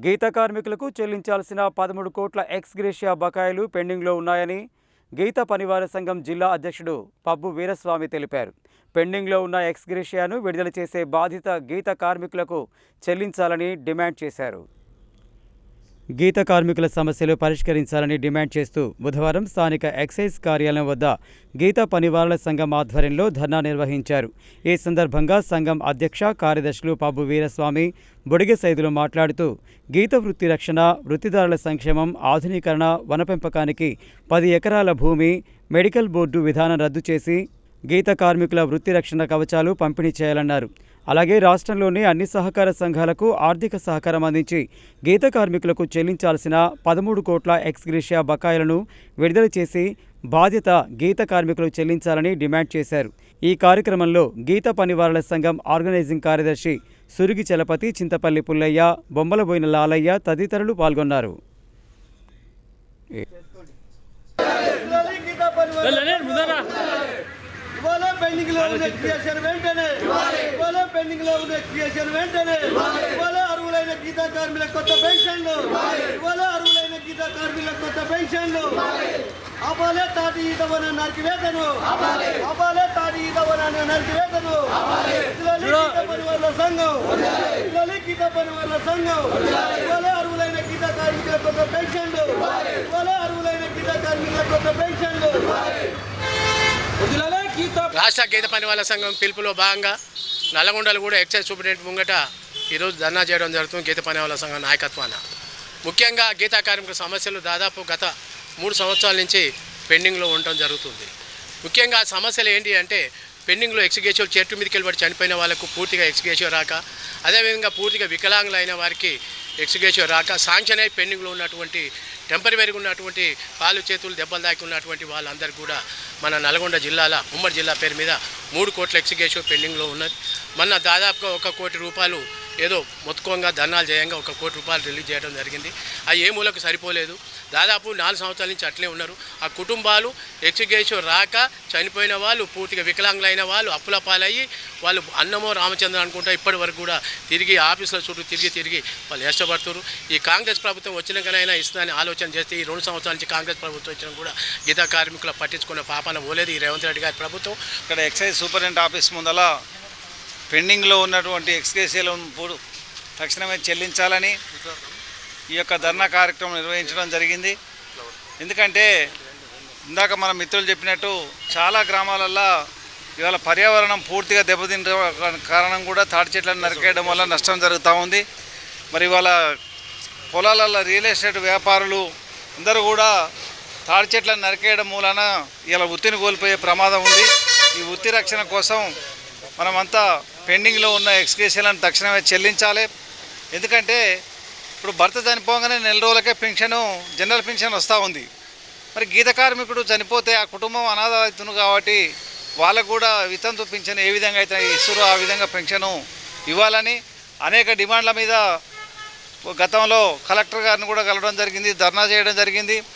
గీత కార్మికులకు చెల్లించాల్సిన 13 కోట్ల ఎక్స్ గ్రేషియా బకాయిలు పెండింగ్లో ఉన్నాయని గీత పనివార సంఘం జిల్లా అధ్యక్షుడు పబ్బు వీరస్వామి తెలిపారు. పెండింగ్లో ఉన్న ఎక్స్ గ్రేషియాను విడుదల చేసే బాధ్యత గీత కార్మికులకు చెల్లించాలని డిమాండ్ చేశారు. గీత కార్మికుల సమస్యలు పరిష్కరించాలని డిమాండ్ చేస్తూ బుధవారం స్థానిక ఎక్సైజ్ కార్యాలయం వద్ద గీత పనివారుల సంఘం ఆధ్వర్యంలో ధర్నా నిర్వహించారు. ఈ సందర్భంగా సంఘం అధ్యక్ష కార్యదర్శులు పబ్బు వీరస్వామి, బొడిగె సైదులు మాట్లాడుతూ గీత వృత్తి రక్షణ, వృత్తిదారుల సంక్షేమం, ఆధునీకరణ, వన పెంపకానికి 10 ఎకరాల భూమి, మెడికల్ బోర్డు విధానం రద్దు చేసి గీత కార్మికుల వృత్తి రక్షణ కవచాలు పంపిణీ చేయాలన్నారు. అలాగే రాష్ట్రంలోని అన్ని సహకార సంఘాలకు ఆర్థిక సహకారం అందించి గీత కార్మికులకు చెల్లించాల్సిన 13 కోట్ల ఎక్స్ గ్రేషియా బకాయిలను విడుదల చేసి బాధ్యత గీత కార్మికులు చెల్లించాలని డిమాండ్ చేశారు. ఈ కార్యక్రమంలో గీత పనివారుల సంఘం ఆర్గనైజింగ్ కార్యదర్శి సురిగి చలపతి, చింతపల్లి పుల్లయ్య, బొమ్మలబోయిన లాలయ్య తదితరులు పాల్గొన్నారు. ఇవాళ పెండింగ్ లో ఉన్న క్రియేషన్ వెంటనే ఇవాళ అర్హులైన గీతా కార్మికుల కొత్త పెన్షన్లు ఆపాలే తాటి ఈతవన నరికివేతను గీత పనివారుల సంఘం ఇవాళ అర్హులైన గీతా కార్మికుల కొత్త పెన్షన్లు రాష్ట్ర గీత పనివాళ్ళ సంఘం పిలుపులో భాగంగా నల్లగొండలు కూడా ఎక్సైజ్ సూపరింటెండెంట్ ముంగట ఈరోజు ధర్నా చేయడం జరుగుతుంది. గీత పనివాళ్ళ సంఘం నాయకత్వాన ముఖ్యంగా గీతా కార్మికుల సమస్యలు దాదాపు గత 3 సంవత్సరాల నుంచి పెండింగ్లో ఉండటం జరుగుతుంది. ముఖ్యంగా సమస్యలు ఏంటి అంటే పెండింగ్లో ఎక్స్గ్రేషియో చెట్టు మీదకి వెళ్ళి చనిపోయిన వాళ్ళకు పూర్తిగా ఎక్స్గ్రేషియో రాక, అదేవిధంగా పూర్తిగా వికలాంగులైన వారికి ఎక్స్గ్రేషియో రాక, శాంక్షన్ అయి పెండింగ్లో ఉన్నటువంటి టెంపరీగా ఉన్నటువంటి కాలు చేతులు దెబ్బలు దాకి ఉన్నటువంటి వాళ్ళందరూ కూడా మన నల్గొండ జిల్లాల ఉమ్మడి జిల్లా పేరు మీద 3 కోట్ల ఎక్స్గ్రేషియో పెండింగ్లో ఉన్నది. మొన్న దాదాపుగా 1 కోటి రూపాయలు ఏదో మొత్తుకోంగా ధర్నాలు చేయంగా 1 కోటి రూపాయలు రిలీజ్ చేయడం జరిగింది. అది ఏ మూలకు సరిపోలేదు. దాదాపు 4 సంవత్సరాల నుంచి అట్లే ఉన్నారు. ఆ కుటుంబాలు ఎక్స్గ్రేషియో రాక చనిపోయిన వాళ్ళు, పూర్తిగా వికలాంగులైన వాళ్ళు అప్పుల పాలయ్యి వాళ్ళు అన్నమో రామచంద్ర అనుకుంటా ఇప్పటి వరకు కూడా తిరిగి ఆఫీసుల చుట్టూ తిరిగి వాళ్ళు ఇష్టపడుతున్నారు. ఈ కాంగ్రెస్ ప్రభుత్వం వచ్చినాకనైనా ఇస్తుందని ఆలోచన చేస్తే ఈ 2 సంవత్సరాల నుంచి కాంగ్రెస్ ప్రభుత్వం వచ్చినా కూడా గీతా కార్మికుల పట్టించుకున్న పాపన పోలేదు ఈ రేవంత్ రెడ్డి గారి ప్రభుత్వం. ఇక్కడ ఎక్సైజ్ సూపరింటెండెంట్ ఆఫీస్ ముందల పెండింగ్లో ఉన్నటువంటి ఎక్స్గ్రేషియాలను తక్షణమే చెల్లించాలని ఈ యొక్క ధర్నా కార్యక్రమం నిర్వహించడం జరిగింది. ఎందుకంటే ఇందాక మన మిత్రులు చెప్పినట్టు చాలా గ్రామాలల్లో ఇవాళ పర్యావరణం పూర్తిగా దెబ్బతిన్న కారణం కూడా తాటి చెట్లను నరికేయడం వల్ల నష్టం జరుగుతూ ఉంది. మరి ఇవాళ పొలాలలో రియల్ ఎస్టేట్ వ్యాపారులు అందరూ కూడా తాటి చెట్లను నరికేయడం మూలన ఇలా వృత్తిని కోల్పోయే ప్రమాదం ఉంది. ఈ వృత్తి రక్షణ కోసం మనమంతా పెండింగ్లో ఉన్న ఎక్స్గ్రేషియాలను తక్షణమే చెల్లించాలి. ఎందుకంటే ఇప్పుడు భర్త చనిపోగానే 4 రోజులకే జనరల్ పెన్షన్ వస్తూ ఉంది. మరి గీత కార్మికుడు చనిపోతే ఆ కుటుంబం అనాథ అవుతుంది కాబట్టి వాళ్ళకు కూడా వితంతు పెన్షన్ ఏ విధంగా అయితే ఇస్తురో ఆ విధంగా పెన్షను ఇవ్వాలని అనేక డిమాండ్ల మీద గతంలో కలెక్టర్ గారిని కూడా కలవడం జరిగింది, ధర్నా చేయడం జరిగింది.